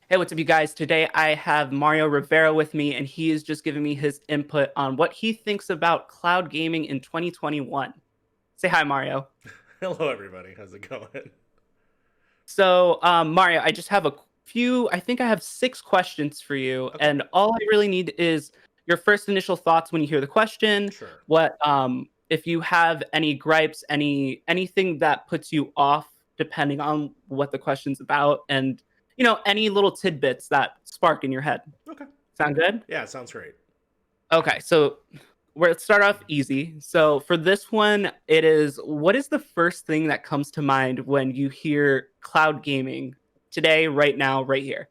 Hey, what's up, you guys? Today I have Mario Rivera with me, and he is just giving me his input on what he thinks about cloud gaming in 2021. Say hi, Mario. Hello, everybody. How's it going? So, Mario, I just have a few, I think I have 6 questions for you, Okay, and all I really need is your first initial thoughts when you hear the question. sure. If you have any gripes, anything that puts you off, depending on what the question's about, and any little tidbits that spark in your head. Okay. Sound good? Yeah, it sounds great. Okay, so let's start off easy. So for this one, it is what is the first thing that comes to mind when you hear cloud gaming today, right now, right here?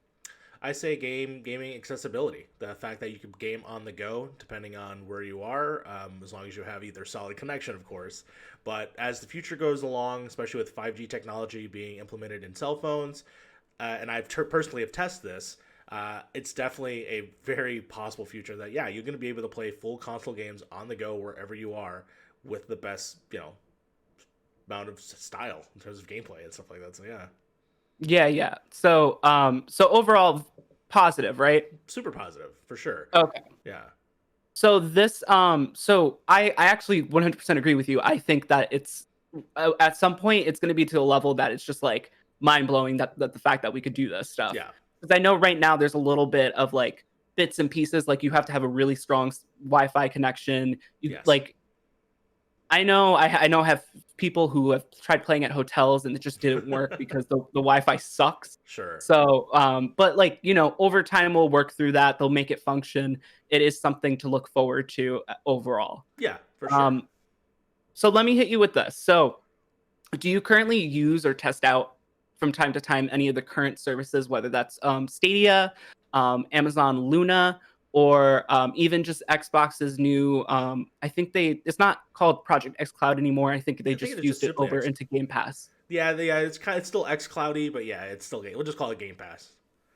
I say gaming accessibility. The fact that you can game on the go, depending on where you are, as long as you have either solid connection, of course. But as the future goes along, especially with 5G technology being implemented in cell phones, and I've personally have tested this, it's definitely a very possible future that yeah, you're going to be able to play full console games on the go wherever you are with the best amount of style in terms of gameplay and stuff like that. So yeah, Yeah, yeah. So overall positive, right? super positive for sure. Okay. Yeah. So I actually 100% agree with you. I think that it's at some point it's going to be to a level that it's just like mind blowing that the fact that we could do this stuff. Yeah. Because I know right now there's a little bit of like bits and pieces. Like you have to have a really strong Wi-Fi connection. You Yes. like I know I have people who have tried playing at hotels and it just didn't work because the Wi-Fi sucks. Sure. So, but like, over time we'll work through that. They'll make it function. It is something to look forward to overall. Yeah, for sure. Um, so let me hit you with this. So, do you currently use or test out from time to time any of the current services, whether that's Stadia, Amazon Luna, or even just Xbox's new? I think it's not called Project X Cloud anymore. I think they I think just it's just fused it simply over X. into Game Pass. Yeah, it's still X Cloudy, but yeah, it's still game. We'll just call it Game Pass.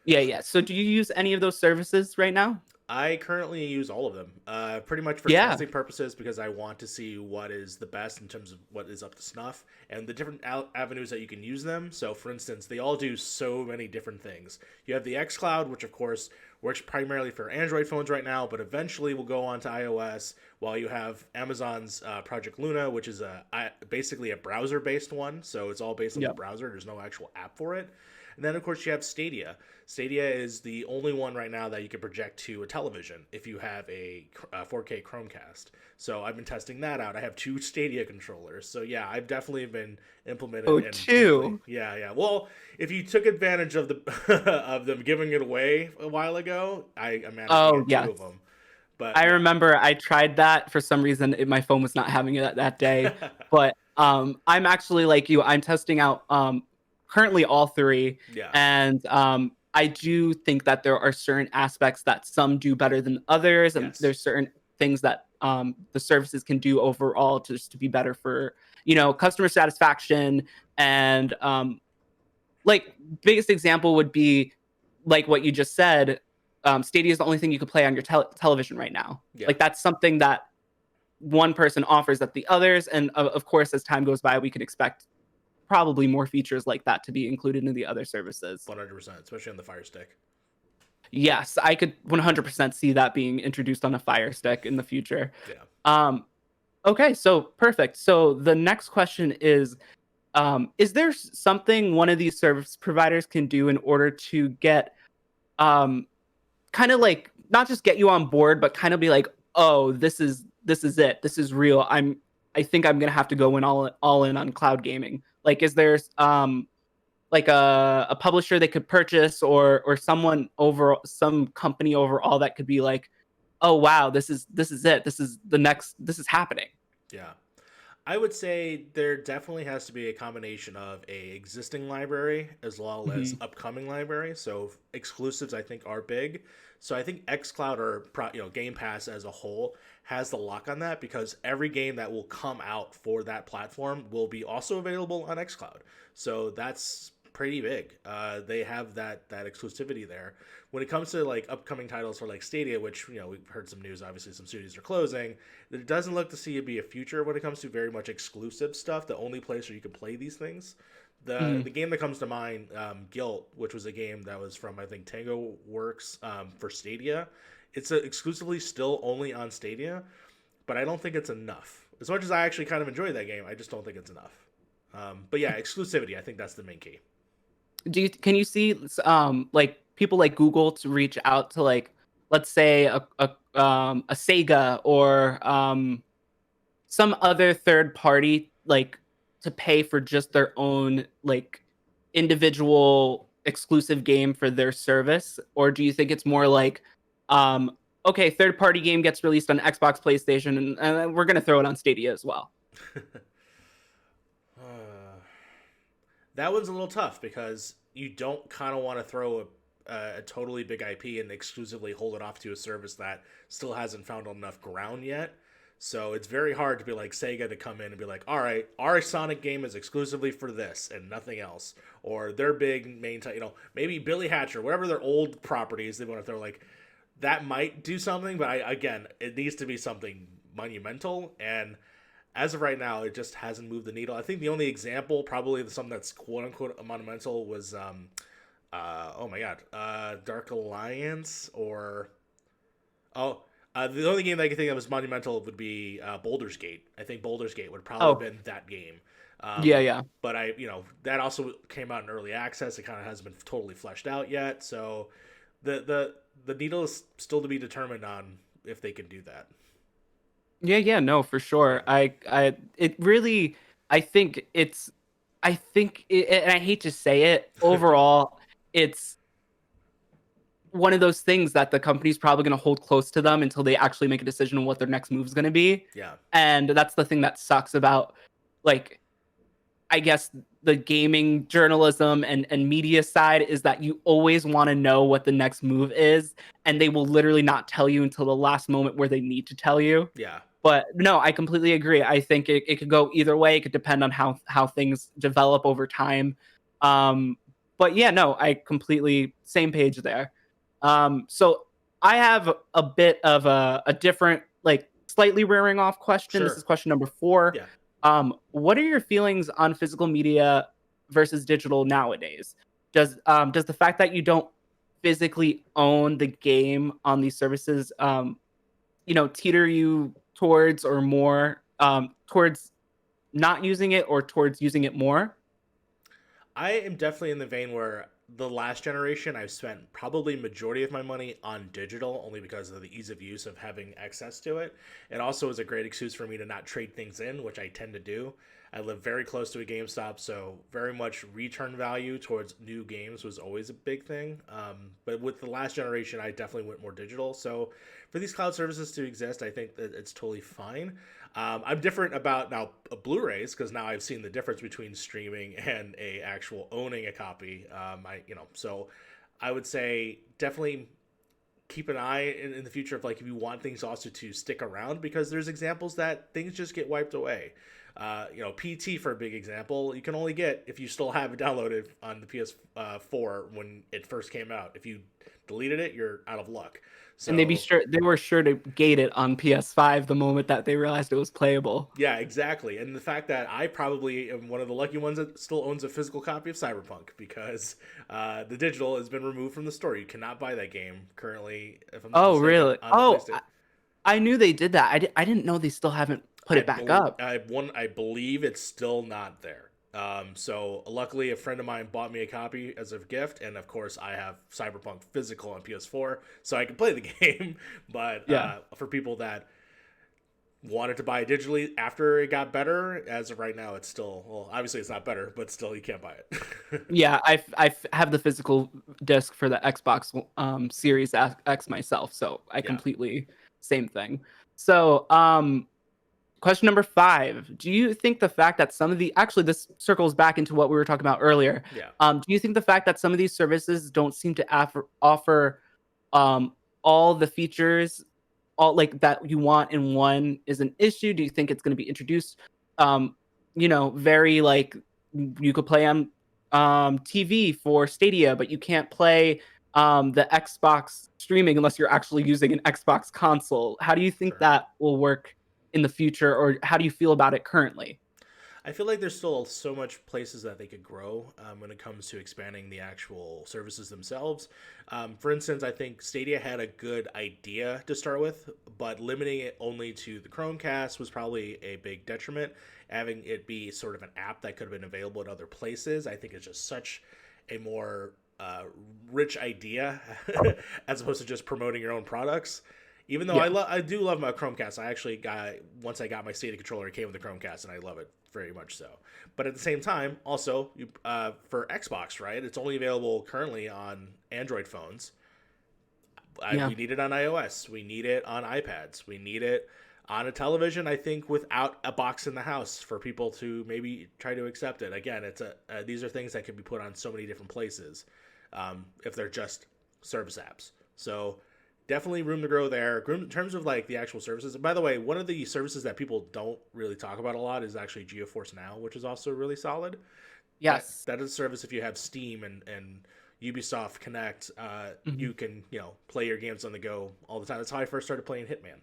Yeah, yeah. So do you use any of those services right now? I currently use all of them, pretty much for Yeah. testing purposes because I want to see what is the best in terms of what is up to snuff and the different avenues that you can use them. So, for instance, they all do so many different things. You have the xCloud, which of course works primarily for Android phones right now, but eventually will go on to iOS. While you have Amazon's Project Luna, which is basically a browser-based one, so it's all based on the Yeah. browser. There's no actual app for it. And then, of course, you have Stadia. Stadia is the only one right now that you can project to a television if you have a 4K Chromecast. So I've been testing that out. I have two Stadia controllers. So yeah, I've definitely been Oh, implementing and deeply. two. Yeah, yeah. Well, if you took advantage of the of them giving it away a while ago, I managed to Oh, get two yes. of them. But I yeah, remember I tried that for some reason. My phone was not having it that day, but I'm actually like you. I'm testing out currently all three, yeah, and I do think that there are certain aspects that some do better than others, and yes, there's certain things that the services can do overall to just to be better for customer satisfaction and like biggest example would be like what you just said. Stadia is the only thing you could play on your television right now. yeah. Like that's something that one person offers that the others, and of course, as time goes by, we can expect probably more features like that to be included in the other services. 100%, especially on the Fire Stick. Yes, I could 100% see that being introduced on a Fire Stick in the future. Yeah. Um, okay, so perfect. So the next question is there something one of these service providers can do in order to get um kind of like not just get you on board, but kind of be like, oh, this is it, this is real. I think I'm gonna have to go in all in on cloud gaming. Like, is there like a publisher they could purchase, or someone over some company overall that could be like, oh wow, this is it, this is the next, this is happening. Yeah. I would say there definitely has to be a combination of a existing library as well as Hmm. upcoming library. So exclusives I think are big. So I think XCloud or Game Pass as a whole has the lock on that because every game that will come out for that platform will be also available on XCloud. So that's pretty big. They have that exclusivity there. When it comes to like upcoming titles for like Stadia, which we've heard some news, obviously some studios are closing. There doesn't look to see it be a future when it comes to very much exclusive stuff. The only place where you can play these things. The Mhm. the game that comes to mind, Guilt, which was a game that was from I think Tango Works for Stadia. It's exclusively still only on Stadia, but I don't think it's enough. As much as I actually kind of enjoy that game, I just don't think it's enough. But yeah, exclusivity. I think that's the main key. Can you see like people like Google to reach out to, like, let's say a Sega or some other third party, like, to pay for just their own, like, individual exclusive game for their service? Or do you think it's more like, um, okay, third party game gets released on Xbox, PlayStation, and we're gonna throw it on Stadia as well? Uh, that one's a little tough because you don't kind of want to throw a totally big IP and exclusively hold it off to a service that still hasn't found enough ground yet. So it's very hard to be like Sega to come in and be like, all right, our Sonic game is exclusively for this and nothing else. Or their big main title, maybe Billy Hatcher, whatever their old properties they want to throw, like, that might do something, but again, it needs to be something monumental. And as of right now, it just hasn't moved the needle. I think the only example, probably something that's quote unquote monumental, was oh my god, Dark Alliance, or oh, the only game that I can think of as monumental would be Baldur's Gate. I think Baldur's Gate would probably have Oh, been that game. yeah, yeah. But that also came out in early access. It kind of hasn't been totally fleshed out yet. So the needle is still to be determined on if they can do that. Yeah, yeah, no, for Yeah. sure. It really, I think it's, and I hate to say it, overall, it's one of those things that the company's probably going to hold close to them until they actually make a decision on what their next move is going to be. Yeah. And that's the thing that sucks about, like, I guess the gaming journalism and media side, is that you always want to know what the next move is, and they will literally not tell you until the last moment where they need to tell you. Yeah. But no, I completely agree. I think it could go either way. It could depend on how things develop over time. Um, but yeah, no, I completely same page there. So I have a bit of a different, like, slightly rearing off question. This is Sure. question number 4. Yeah. What are your feelings on physical media versus digital nowadays? Does the fact that you don't physically own the game on these services, teeter you towards, or more towards not using it, or towards using it more? I am definitely in the vein where the last generation I've spent probably majority of my money on digital only because of the ease of use of having access to it. It also is a great excuse for me to not trade things in, which I tend to do. I live very close to a GameStop, so very much return value towards new games was always a big thing. But with the last generation, I definitely went more digital. So for these cloud services to exist, I think that it's totally fine. I'm different about now Blu-rays because now I've seen the difference between streaming and a actual owning a copy. So I would say definitely keep an eye in the future of, like, if you want things also to stick around, because there's examples that things just get wiped away. PT for a big example, you can only get if you still have it downloaded on the PS4 when it first came out. If you deleted it, you're out of luck. And So they were sure to gate it on PS5 the moment that they realized it was playable. yeah, exactly. And the fact that I probably am one of the lucky ones that still owns a physical copy of Cyberpunk, because the digital has been removed from the store. You cannot buy that game currently, if I'm not Oh, mistaken, really? on the Oh, PlayStation. I knew they did that. I didn't know they still haven't put it back up. I believe it's still not there. So luckily, a friend of mine bought me a copy as a gift, and of course, I have Cyberpunk physical on PS4, so I can play the game. But Yeah. for people that wanted to buy it digitally after it got better, as of right now, it's still, well, obviously it's not better, but still you can't buy it. Yeah, I have the physical disc for the Xbox Series X myself, so I Yeah, completely same thing. So, question number 5. Do you think the fact that some of the actually, this circles back into what we were talking about earlier. yeah. Do you think the fact that some of these services don't seem to offer um, all the features, all, like, that you want in one, is an issue? Do you think it's going to be introduced, very, like, you could play on TV for Stadia, but you can't play the Xbox streaming unless you're actually using an Xbox console? How do you think Sure. that will work in the future, or how do you feel about it currently? I feel like there's still so much places that they could grow when it comes to expanding the actual services themselves. For instance, I think Stadia had a good idea to start with, but limiting it only to the Chromecast was probably a big detriment. Having it be sort of an app that could have been available in other places, I think is just such a more rich idea as opposed to just promoting your own products. Even though Yeah. I do love my Chromecast, I actually got once I got my Stadia controller, it came with the Chromecast, and I love it very much so. But at the same time, also for Xbox, right? It's only available currently on Android phones. Yeah. We need it on iOS. We need it on iPads. We need it on a television. I think without a box in the house for people to maybe try to accept it. Again, it's these are things that can be put on so many different places if they're just service apps. So definitely room to grow there. In terms of like the actual services. And by the way, one of the services that people don't really talk about a lot is actually GeoForce Now, which is also really solid. Yes. That is a service if you have Steam and Ubisoft Connect, Mhm. you can play your games on the go all the time. That's how I first started playing Hitman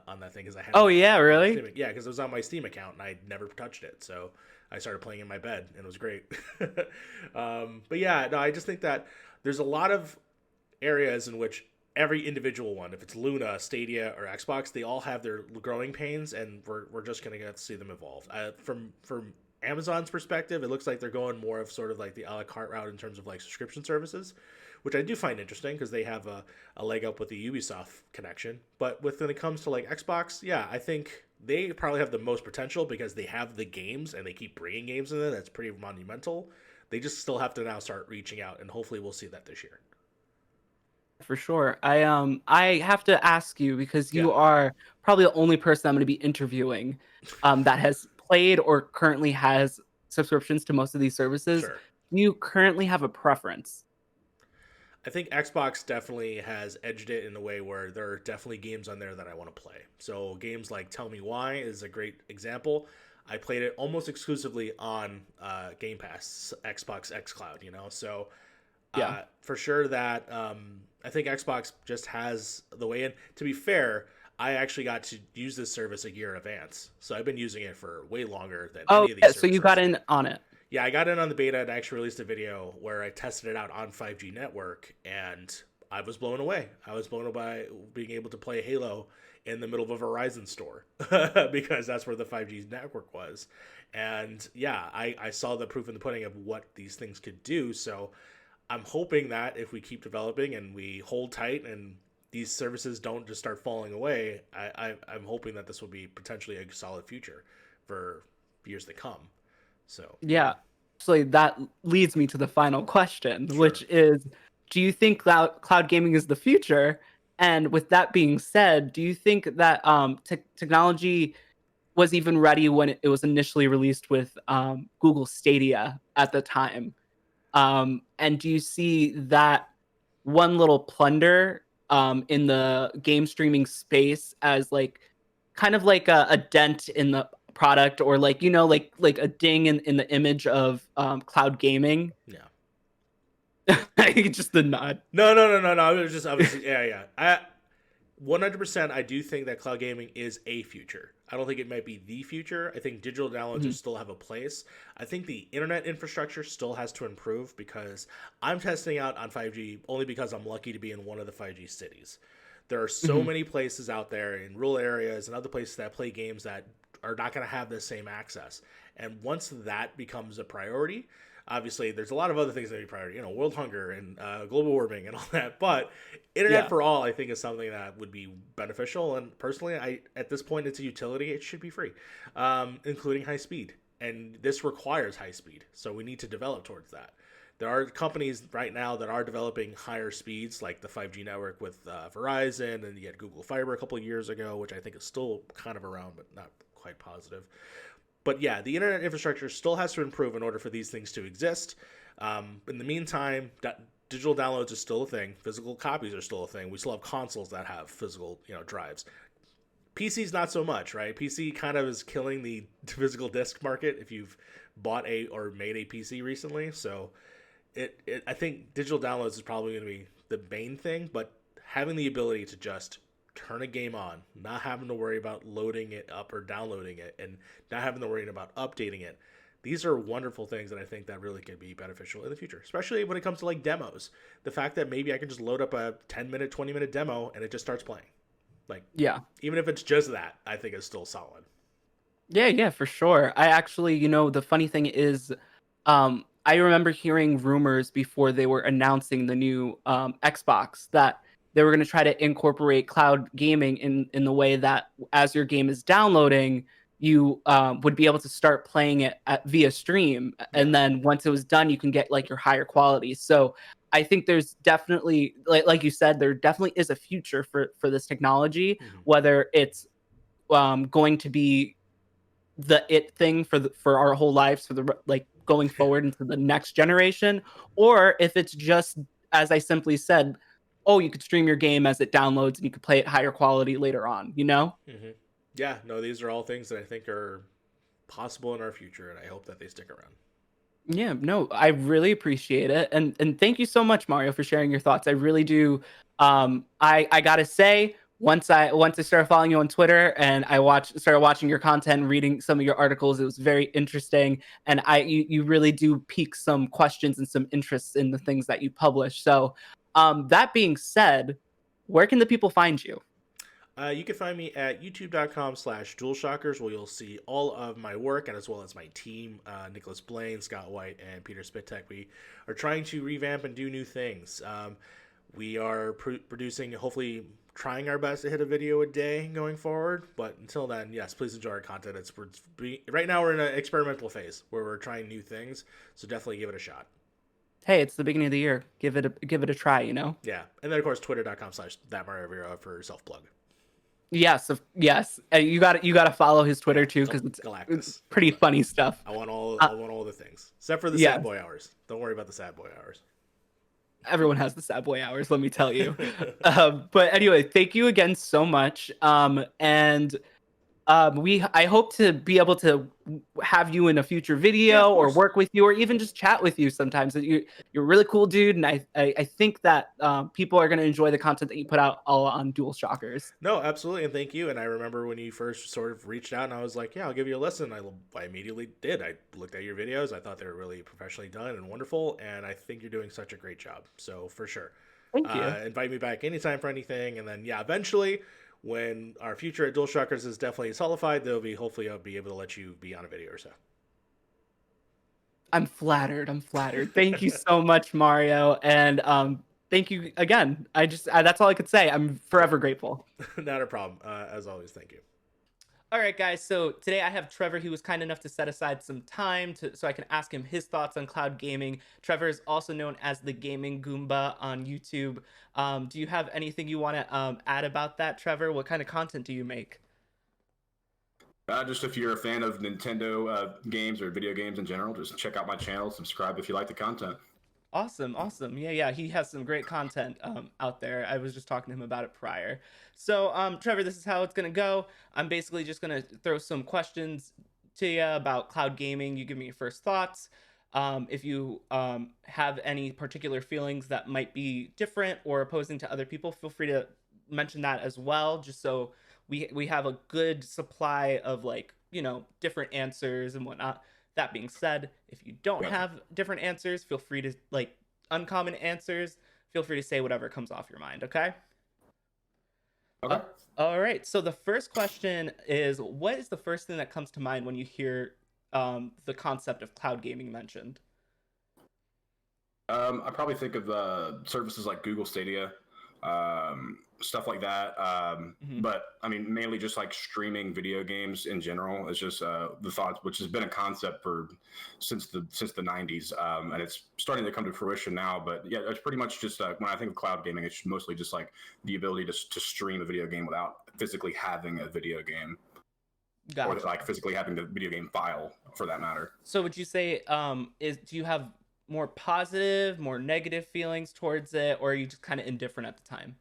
on that thing because I had Oh it yeah, on my really? Steam. Yeah, because it was on my Steam account and I never touched it, so I started playing in my bed and it was great. But yeah, no, I just think that there's a lot of areas in which every individual one, if it's Luna, Stadia, or Xbox, they all have their growing pains, and we're just gonna get to see them evolve. From Amazon's perspective, it looks like they're going more of sort of like the a la carte route in terms of like subscription services, which I do find interesting because they have a leg up with the Ubisoft connection. But when it comes to like Xbox, yeah, I think they probably have the most potential because they have the games and they keep bringing games in there. That's pretty monumental. They just still have to now start reaching out, and hopefully we'll see that this year. For sure. I have to ask you because Yeah, you are probably the only person I'm going to be interviewing that has played or currently has subscriptions to most of these services. sure. Do you currently have a preference? I think Xbox definitely has edged it in a way where there are definitely games on there that I want to play. So games like Tell Me Why is a great example. I played it almost exclusively on Game Pass, Xbox xCloud. So Yeah. for sure that I think Xbox just has the way in. To be fair, I actually got to use this service a year in advance, so I've been using it for way longer than Oh, any of these yeah. So you got services. in on it. Yeah, I got in on the beta and I actually released a video where I tested it out on 5G network and I was blown away. I was blown away by being able to play Halo in the middle of a Verizon store because that's where the 5G network was. And yeah, I saw the proof in the pudding of what these things could do. So I'm hoping that if we keep developing and we hold tight and these services don't just start falling away, I'm hoping that this will be potentially a solid future for years to come. So yeah, Yeah. Actually, that leads me to the final question, sure. which is, do you think cloud gaming is the future? And with that being said, do you think that technology was even ready when it was initially released with Google Stadia at the time? And do you see that one little plunder in the game streaming space as like kind of like a dent in the product, or like like a ding in the image of cloud gaming? Yeah. Just the nod. No. It was just obviously yeah, yeah. 100% I do think that cloud gaming is a future. I don't think it might be the future. I think digital downloads Mhm. still have a place. I think the internet infrastructure still has to improve because I'm testing out on 5G only because I'm lucky to be in one of the 5G cities. There are so Mhm. many places out there in rural areas and other places that play games that are not going to have the same access. And once that becomes a priority, obviously there's a lot of other things that be priority, world hunger and global warming and all that. But internet Yeah. for all, I think, is something that would be beneficial. And personally, I at this point, it's a utility. It should be free, including high speed. And this requires high speed, so we need to develop towards that. There are companies right now that are developing higher speeds, like the 5G network with Verizon, and you had Google Fiber a couple of years ago, which I think is still kind of around, but not quite positive. But yeah, the internet infrastructure still has to improve in order for these things to exist. In the meantime, digital downloads is still a thing. Physical copies are still a thing. We still have consoles that have physical, drives. PC's not so much, right? PC kind of is killing the physical disc market if you've bought a or made a PC recently. So I think digital downloads is probably going to be the main thing, but having the ability to just turn a game on, not having to worry about loading it up or downloading it, and not having to worry about updating it. These are wonderful things that I think that really can be beneficial in the future, especially when it comes to like demos. The fact that maybe I can just load up a 10-minute, 20-minute demo and it just starts playing. Like, Yeah. even if it's just that, I think is still solid. Yeah, yeah, for sure. I actually, the funny thing is, I remember hearing rumors before they were announcing the new Xbox that they were going to try to incorporate cloud gaming in the way that as your game is downloading, you would be able to start playing it via stream, Yeah. and then once it was done, you can get like your higher quality. So I think there's definitely, like you said, there definitely is a future for this technology, Mm-hmm. whether it's going to be the it thing for our whole lives for the like going forward into the next generation, or if it's just as I simply said, oh, you could stream your game as it downloads and you could play it higher quality later on. Mm-hmm. Yeah, no, these are all things that I think are possible in our future, and I hope that they stick around. Yeah, no, I really appreciate it. And thank you so much, Mario, for sharing your thoughts. I really do. I gotta say, once I started following you on Twitter and started watching your content and reading some of your articles, it was very interesting. And you really do pique some questions and some interests in the things that you publish. So that being said, where can the people find you? You can find me at youtube.com/DualShockers, where you'll see all of my work and as well as my team, Nicholas Blaine, Scott White, and Peter Spitek. We are trying to revamp and do new things. We are producing, hopefully, trying our best to hit a video a day going forward. But until then, yes, please enjoy our content. Right now we're in an experimental phase where we're trying new things, so definitely give it a shot. Hey, it's the beginning of the year. Give it a try. Yeah, and then of course twitter.com/that Mario Rivera for self plug. Yes, yes. You got to follow his Yeah, Twitter too because it's Galactus. pretty funny stuff. I want all the things except for the Yeah, sad boy hours. Don't worry about the sad boy hours. everyone has the sad boy hours. Let me tell you. But anyway, thank you again so much. And I hope to be able to have you in a future Yeah, of video or course. work with you or even just chat with you sometimes. You're a really cool dude, and I think that people are going to enjoy the content that you put out all on Dual Shockers. No, absolutely, and thank you. And I remember when you first sort of reached out, and I was like, "Yeah, I'll give you a listen." I immediately did. I looked at your videos. I thought they were really professionally done and wonderful, and I think you're doing such a great job. So for sure, Thank you. invite me back anytime for anything. And then yeah, eventually, when our future at Dual Shockers is definitely solidified, there'll be hopefully I'll be able to let you be on a video or so. I'm flattered. I'm flattered. Thank you so much, Mario, and thank you again. That's all I could say. I'm forever grateful. Not a problem. As always, thank you. All right, guys. So today I have Trevor. He was kind enough to set aside some time so I can ask him his thoughts on cloud gaming. Trevor is also known as the Gaming Goomba on YouTube. Do you have anything you want to add about that, Trevor? What kind of content do you make? Just if you're a fan of Nintendo games or video games in general, just check out my channel, subscribe if you like the content. Awesome, awesome. Yeah, yeah. He has some great content out there. I was just talking to him about it prior. So, Trevor, this is how it's gonna go. I'm basically just gonna throw some questions to you about cloud gaming. You give me your first thoughts. If you have any particular feelings that might be different or opposing to other people, feel free to mention that as well, just so we have a good supply of like different answers and whatnot. That being said, if you don't Gotcha. have different answers, feel free to like uncommon answers. Feel free to say whatever comes off your mind. Okay. Okay. Uh, all right. So the first question is, what is the first thing that comes to mind when you hear the concept of cloud gaming mentioned? I probably think of services like Google Stadia, stuff like that. Hmm. But I mean, mainly just like streaming video games in general is just the thought, which has been a concept for since the '90s, and it's starting to come to fruition now. But yeah, it's pretty much just when I think of cloud gaming, it's mostly just like the ability to stream a video game without physically having a video game, or Gotcha. like physically having the video game file for that matter. So would you say is do you have more positive, more negative feelings towards it, or are you just kind of indifferent at the time?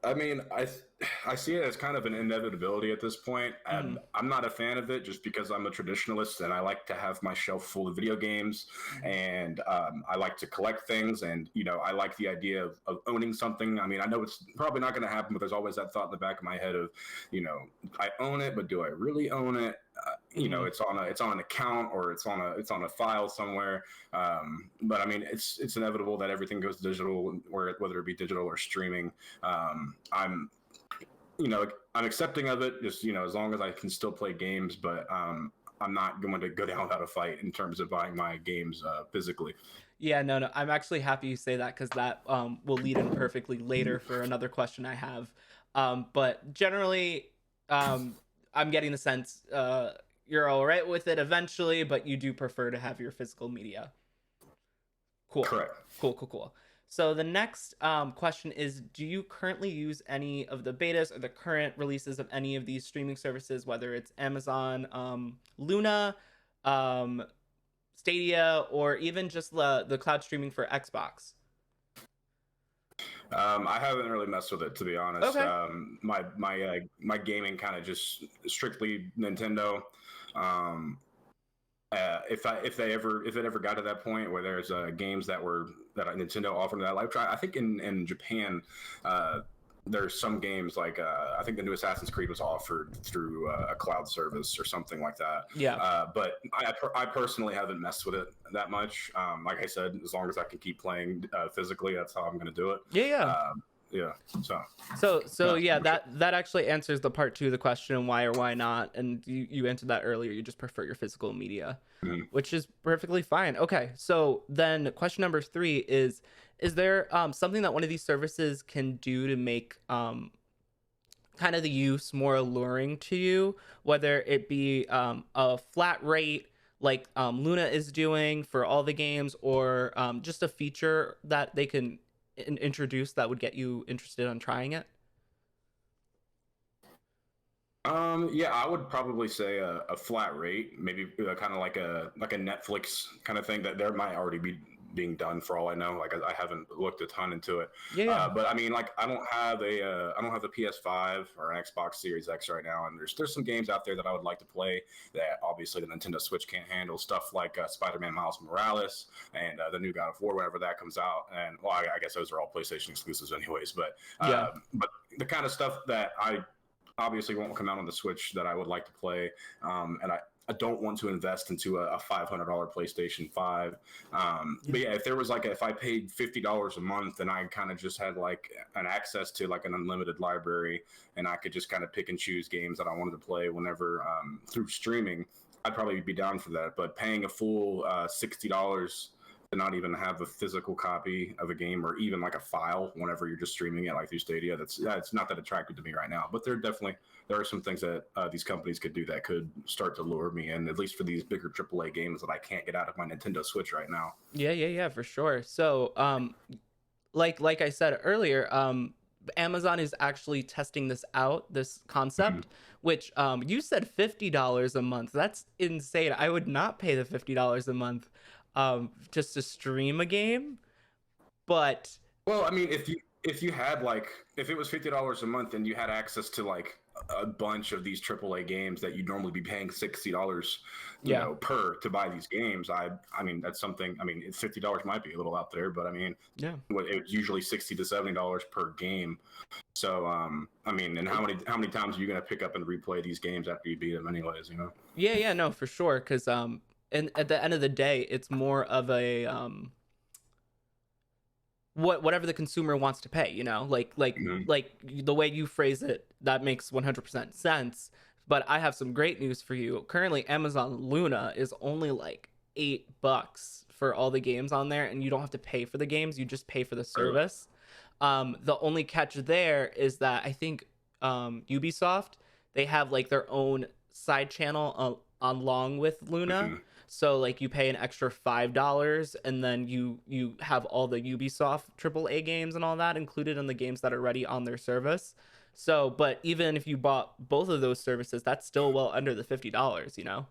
I mean, I see it as kind of an inevitability at this point. Mhm. I'm not a fan of it just because I'm a traditionalist and I like to have my shelf full of video games, Mhm. and I like to collect things, and I like the idea of owning something. I mean, I know it's probably not going to happen, but there's always that thought in the back of my head of, I own it, but do I really own it? Mhm. It's on an account, or it's on a file somewhere. But I mean, it's inevitable that everything goes digital, whether it be digital or streaming. I'm I'm accepting of it, just as long as I can still play games, but I'm not going to go down without a fight in terms of buying my games physically. Yeah, no, no. I'm actually happy you say that because that will lead in perfectly later for another question I have. But generally, um, I'm getting the sense you're all right with it eventually, but you do prefer to have your physical media. Cool, Correct. cool, cool, cool. So the next question is: do you currently use any of the betas or the current releases of any of these streaming services, whether it's Amazon Luna, um, Stadia, or even just the cloud streaming for Xbox? I haven't really messed with it, to be honest. Okay. My gaming kind of just strictly Nintendo. Um, if it ever got to that point where there's games that Nintendo offered that live try, I think in Japan, uh, there's some games like I think the new Assassin's Creed was offered through a cloud service or something like that. Yeah. But I personally haven't messed with it that much. Like I said, as long as I can keep playing physically, that's how I'm going to do it. Yeah, yeah. Yeah. So So that's yeah, pretty much that actually answers the part two of the question, why or why not, and you answered that earlier. You just prefer your physical media, it. Mhm. which is perfectly fine. Okay, so then question number three is there something that one of these services can do to make kind of the use more alluring to you, whether it be a flat rate like Luna is doing for all the games, or just a feature that they can introduce that would get you interested on trying it? Yeah, I would probably say a flat rate, maybe kind of like a Netflix kind of thing that there might already be being done for all I know. Like I haven't looked a ton into it, Yeah, yeah. but I mean, like I don't have a PS5 or an Xbox Series X right now, and there's some games out there that I would like to play that obviously the Nintendo Switch can't handle. Stuff like Spider-Man Miles Morales and the new God of War whenever that comes out, and well, I guess those are all PlayStation exclusives anyways. Yeah. But the kind of stuff that I obviously won't come out on the Switch that I would like to play. And I don't want to invest into a $500 PlayStation 5. Yeah. But yeah, if I paid $50 a month and I kind of just had like an access to like an unlimited library, and I could just kind of pick and choose games that I wanted to play whenever through streaming, I'd probably be down for that. But paying a full $60 to not even have a physical copy of a game or even like a file whenever you're just streaming it like through Stadia, that's not that attractive to me right now. But there are some things that these companies could do that could start to lure me in, at least for these bigger AAA games that I can't get out of my Nintendo Switch right now. Yeah, yeah, yeah, for sure. So, like I said earlier, Amazon is actually testing this out, this Mhm. concept, which you said $50 a month. That's insane. I would not pay the $50 a month just to stream a game, but Well, I mean, if you had like if it was $50 a month and you had access to like a bunch of these AAA games that you'd normally be paying $60, yeah. per to buy these games, I mean that's something. I mean, $50 might be a little out there, but I mean, Yeah. it's usually $60 to $70 per game. So, I mean, and how many times are you going to pick up and replay these games after you beat them, anyways? Yeah, yeah, no, for sure. Because and at the end of the day, it's more of a whatever the consumer wants to pay. Mhm. Like the way you phrase it, that makes 100% sense. But I have some great news for you. Currently, Amazon Luna is only like $8 for all the games on there, and you don't have to pay for the games. You just pay for the Really? service. The only catch there is that I think Ubisoft, they have like their own side channel along with Luna. Mhm. So like you pay an extra $5, and then you have all the Ubisoft AAA games and all that included in the games that are already on their service. So, but even if you bought both of those services, that's still well under the $50, you know?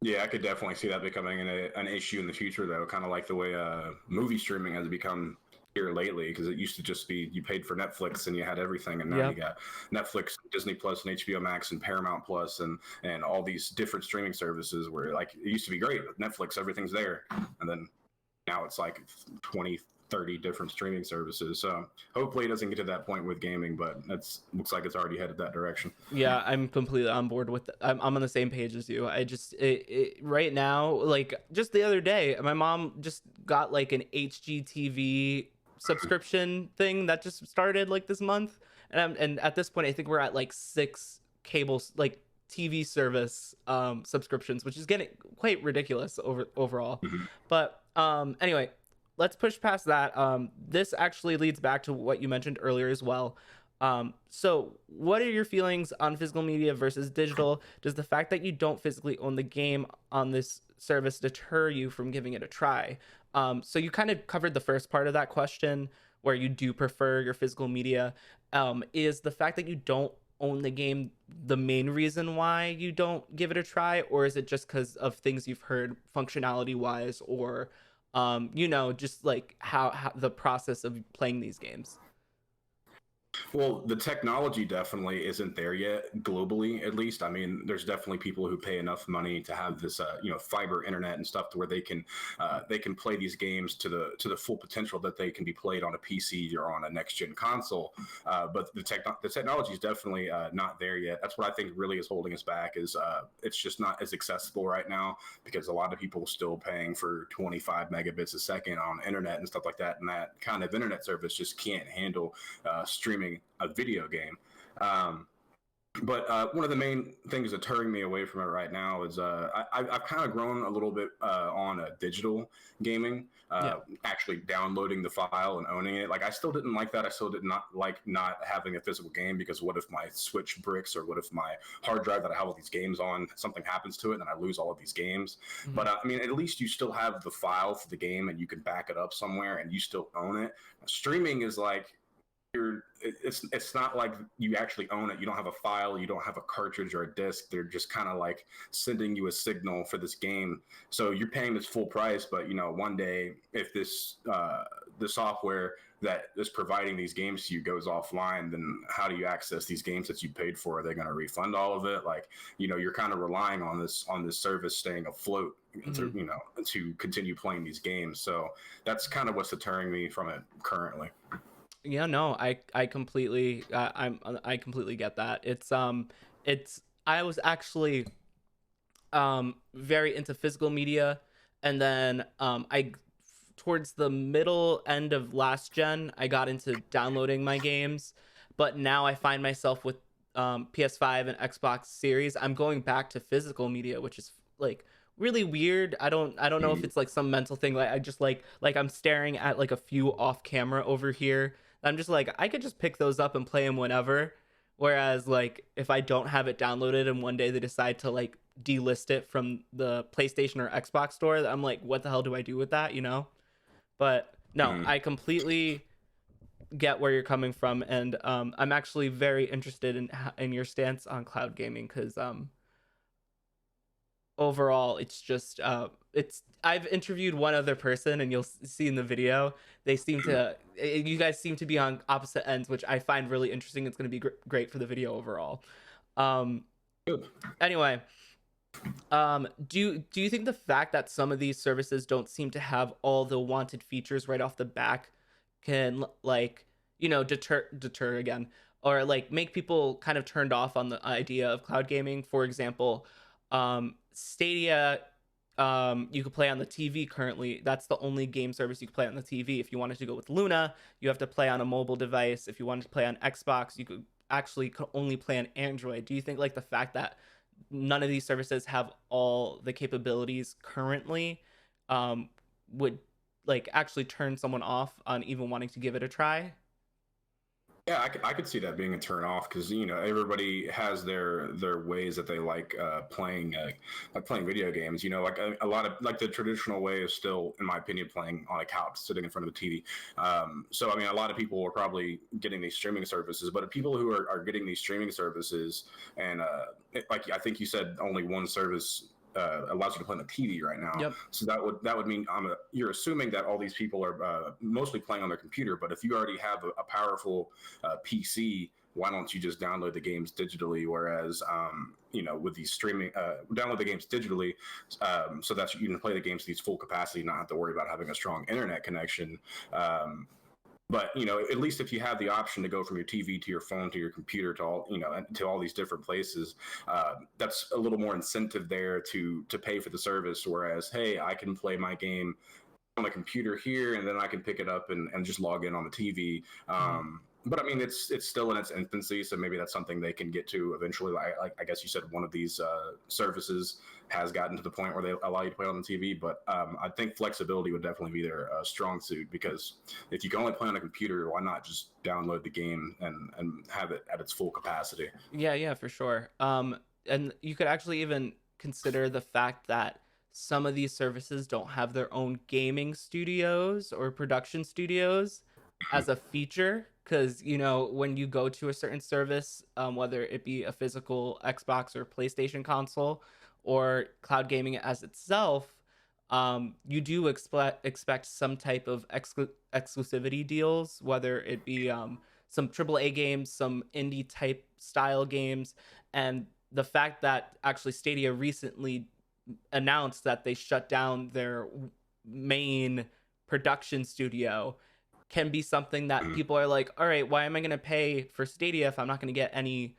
Yeah, I could definitely see that becoming an issue in the future, though. Kind of like the way movie streaming has become here lately, because it used to just be you paid for Netflix and you had everything, and now Yep. you got Netflix, Disney Plus, and HBO Max, and Paramount Plus, and all these different streaming services. Where like it used to be great, Netflix, everything's there, and then now it's like 20, 30 different streaming services. So hopefully it doesn't get to that point with gaming, but it's looks like it's already headed that direction. Yeah, I'm completely on board with I'm on the same page as you. I just right now, like just the other day, my mom just got like an HGTV subscription thing that just started like this month, and at this point I think we're at like 6 cables like TV service subscriptions, which is getting quite ridiculous overall. Mhm. But anyway, let's push past that. This actually leads back to what you mentioned earlier as well. So what are your feelings on physical media versus digital? Does the fact that you don't physically own the game on this service deter you from giving it a try? So you kind of covered the first part of that question where you do prefer your physical media. Is the fact that you don't own the game the main reason why you don't give it a try, or is it just because of things you've heard functionality wise, or just like how the process of playing these games? Well, the technology definitely isn't there yet, globally at least. I mean, there's definitely people who pay enough money to have this, fiber internet and stuff to where they can play these games to the full potential that they can be played on a PC or on a next gen console. But the technology is definitely not there yet. That's what I think really is holding us back. Is it's just not as accessible right now because a lot of people are still paying for 25 megabits a second on internet and stuff like that, and that kind of internet service just can't handle streaming a video game. Um, but one of the main things deterring me away from it right now is I've kind of grown a little bit on digital gaming, Yeah. actually downloading the file and owning it. Like I still didn't like that. I still did not like not having a physical game because what if my Switch bricks or what if my hard drive that I have all these games on, something happens to it and I lose all of these games. Mhm. But I mean, at least you still have the file for the game and you can back it up somewhere and you still own it. Streaming is like it's not like you actually own it. You don't have a file, you don't have a cartridge or a disc. They're just kind of like sending you a signal for this game. So you're paying this full price, but one day if this the software that is providing these games to you goes offline, then how do you access these games that you paid for? Are they going to refund all of it? Like, you're kind of relying on this service staying afloat to, to continue playing these games. So that's kind of what's deterring me from it currently. Yeah, no, I completely I completely get that. It's I was actually very into physical media, and then I towards the middle end of last gen I got into downloading my games, but now I find myself with PS5 and Xbox Series. I'm going back to physical media, which is like really weird. I don't know if it's like some mental thing. Like I just like I'm staring at like a few off camera over here. I'm just like I could just pick those up and play them whenever. Whereas like if I don't have it downloaded and one day they decide to like delist it from the PlayStation or Xbox store, I'm like, what the hell do I do with that? But no, Mhm. I completely get where you're coming from, and I'm actually very interested in your stance on cloud gaming because overall it's just it's I've interviewed one other person and you'll see in the video they seem to you guys seem to be on opposite ends, which I find really interesting. It's going to be great for the video overall. um Good. anyway, do you think the fact that some of these services don't seem to have all the wanted features right off the back can like deter again, or like make people kind of turned off on the idea of cloud gaming? For example, Stadia, you could play on the TV currently. That's the only game service you could play on the TV. If you wanted to go with Luna, you have to play on a mobile device. If you wanted to play on Xbox, you could only play on Android. Do you think like the fact that none of these services have all the capabilities currently would like actually turn someone off on even wanting to give it a try? Yeah, I could see that being a turn off because everybody has their ways that they like playing video games. Like a lot of like the traditional way is still, in my opinion, playing on a couch, sitting in front of the TV. So I mean, a lot of people are probably getting these streaming services, but people who are getting these streaming services and like I think you said, only one service allows you to play on the TV right now. Yep. So that would mean you're assuming that all these people are mostly playing on their computer. But if you already have a powerful PC, why don't you just download the games digitally? Whereas, with these streaming, download the games digitally so that you can play the games to these full capacity, not have to worry about having a strong internet connection. But at least if you have the option to go from your TV to your phone to your computer to all these different places, that's a little more incentive there to pay for the service. Whereas, hey, I can play my game on the computer here, and then I can pick it up and just log in on the TV. But I mean, it's still in its infancy, so maybe that's something they can get to eventually. I guess you said one of these services has gotten to the point where they allow you to play on the TV, but I think flexibility would definitely be their strong suit, because if you can only play on a computer, why not just download the game and have it at its full capacity? Yeah, for sure. And you could actually even consider the fact that some of these services don't have their own gaming studios or production studios as a feature, because when you go to a certain service, whether it be a physical Xbox or PlayStation console or cloud gaming as itself, you do expect some type of exclusivity deals, whether it be some AAA games, some indie type style games. And the fact that actually Stadia recently announced that they shut down their main production studio can be something that people are like, all right, why am I going to pay for Stadia if I'm not going to get any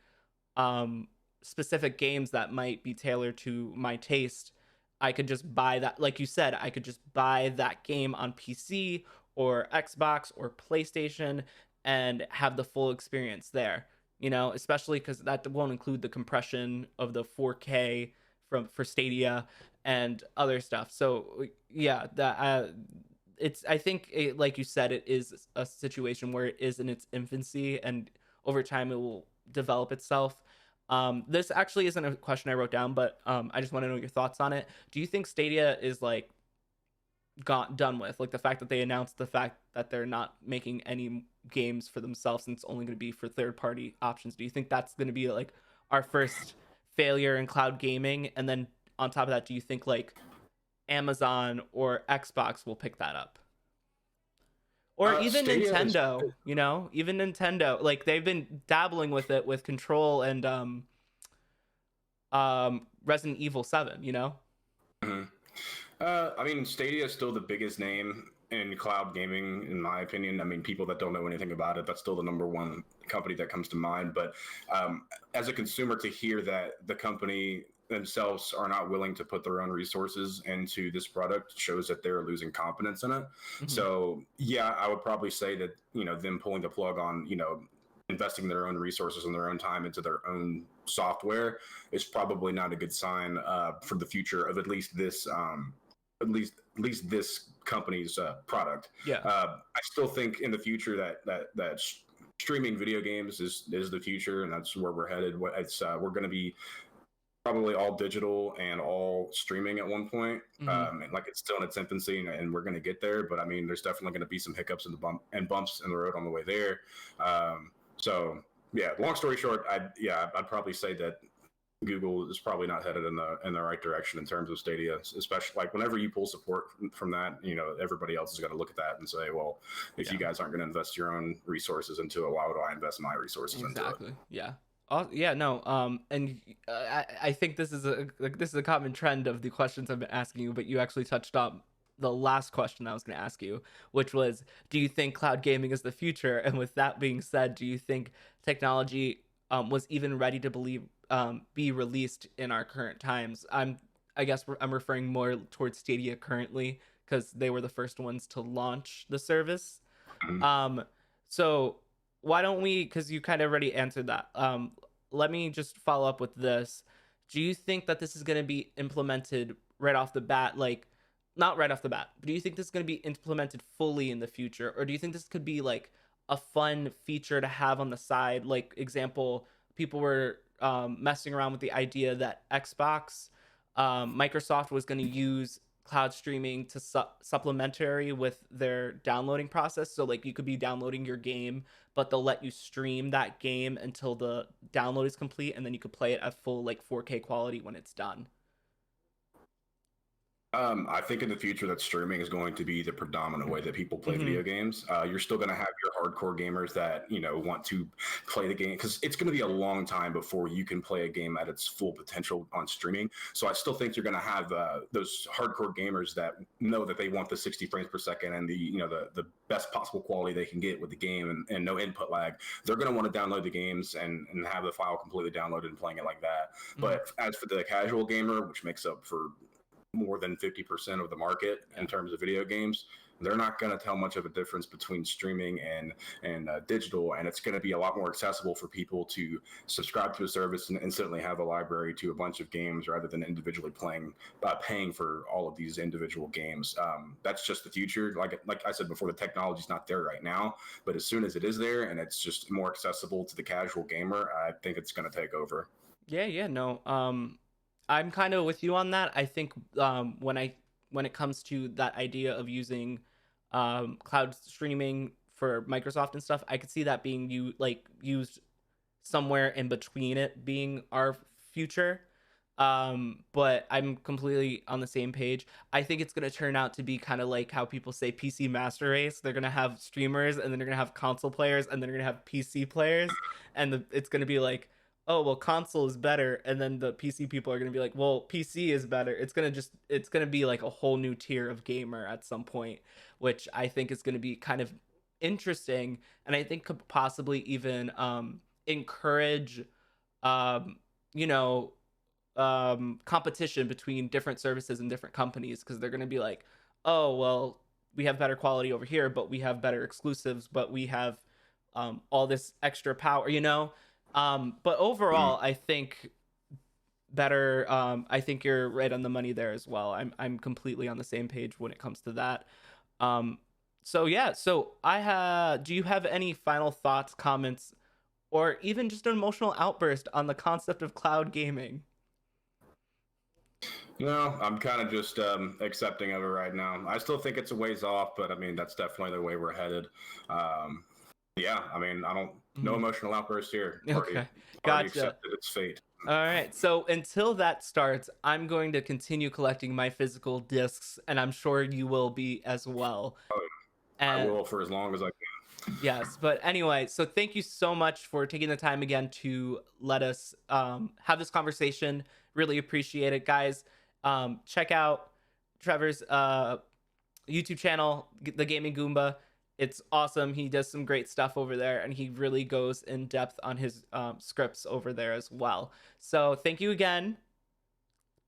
specific games that might be tailored to my taste? I could just buy that. Like you said, I could just buy that game on PC or Xbox or PlayStation and have the full experience there, especially because that won't include the compression of the 4K for Stadia and other stuff. So yeah, that I think like you said, it is a situation where it is in its infancy, and over time it will develop itself. This actually isn't a question I wrote down, but I just want to know your thoughts on it. Do you think Stadia is like done with, like the fact that they announced the fact that they're not making any games for themselves and it's only going to be for third party options? Do you think that's going to be like our first failure in cloud gaming? And then on top of that, do you think like Amazon or Xbox will pick that up? Or even Stadia is Nintendo, even Nintendo, like they've been dabbling with it with Control and Resident Evil 7, Mhm. I mean, Stadia is still the biggest name in cloud gaming, in my opinion. I mean, people that don't know anything about it, that's still the number one company that comes to mind. But as a consumer, to hear that the company themselves are not willing to put their own resources into this product shows that they're losing confidence in it. So yeah, I would probably say that them pulling the plug on investing their own resources and their own time into their own software is probably not a good sign for the future of at least this this company's product. Yeah. I still think in the future that streaming video games is the future, and that's where we're headed. We're going to be probably all digital and all streaming at one point. And like it's still in its infancy, and we're going to get there. But I mean, there's definitely going to be some hiccups and bumps in the road on the way there. So yeah, long story short, I'd probably say that Google is probably not headed in the right direction in terms of Stadia, especially like whenever you pull support from that, everybody else is going to look at that and say, well, if you guys aren't going to invest your own resources into it, why would I invest my resources into it? Exactly. Yeah. Yeah, no. And I think this is a common trend of the questions I've been asking you, but you actually touched on the last question I was going to ask you, which was, do you think cloud gaming is the future? And with that being said, do you think technology was even ready to be released in our current times? I guess I'm referring more towards Stadia currently, because they were the first ones to launch the service. So why don't we, because you kind of already answered that, let me just follow up with this. Do you think that this is going to be implemented right off the bat? Like, not right off the bat, but do you think this is going to be implemented fully in the future? Or do you think this could be like a fun feature to have on the side? Like, example, people were messing around with the idea that Microsoft was going to use cloud streaming to supplementary with their downloading process. So like you could be downloading your game, but they'll let you stream that game until the download is complete, and then you could play it at full like 4K quality when it's done. I think in the future that streaming is going to be the predominant way that people play video games. You're still going to have your hardcore gamers that want to play the game because it's going to be a long time before you can play a game at its full potential on streaming. So I still think you're going to have those hardcore gamers that know that they want the 60 frames per second and the best possible quality they can get with the game and no input lag. They're going to want to download the games and have the file completely downloaded and playing it like that. But as for the casual gamer, which makes up for more than 50% of the market in terms of video games, they're not going to tell much of a difference between streaming and digital, and it's going to be a lot more accessible for people to subscribe to a service and instantly have a library to a bunch of games rather than individually paying for all of these individual games. That's just the future. Like I said before, the technology's not there right now, but as soon as it is there and it's just more accessible to the casual gamer, I think it's going to take over. Yeah, no. I'm kind of with you on that. I think when it comes to that idea of using cloud streaming for Microsoft and stuff, I could see that being used somewhere in between it being our future. But I'm completely on the same page. I think it's gonna turn out to be kind of like how people say PC master race. They're gonna have streamers, and then they're gonna have console players, and then they're gonna have PC players, and it's gonna be like, oh well, console is better, and then the PC people are gonna be like, well, PC is better. It's gonna be like a whole new tier of gamer at some point, which I think is gonna be kind of interesting, and I think could possibly even encourage um you know competition between different services and different companies, because they're going to be like, oh well, we have better quality over here, but we have better exclusives, but we have all this extra power. But overall, I think better. I think you're right on the money there as well. I'm completely on the same page when it comes to that. So yeah, so do you have any final thoughts, comments, or even just an emotional outburst on the concept of cloud gaming? No, I'm kind of just accepting of it right now. I still think it's a ways off, but I mean that's definitely the way we're headed. Yeah, I mean I don't no emotional outburst here. Okay, Already gotcha. accepted its fate. All right, so until that starts, I'm going to continue collecting my physical discs, and I'm sure you will be as well. I And will for as long as I can. yes, but anyway, so thank you so much for taking the time again to let us have this conversation. Really appreciate it, guys. Check out Trevor's YouTube channel, The Gaming Goomba. It's awesome. He does some great stuff over there, and he really goes in depth on his scripts over there as well. So thank you again.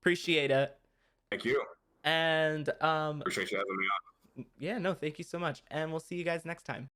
Appreciate it. Thank you. And Appreciate you having me on. yeah, no, thank you so much. And we'll see you guys next time.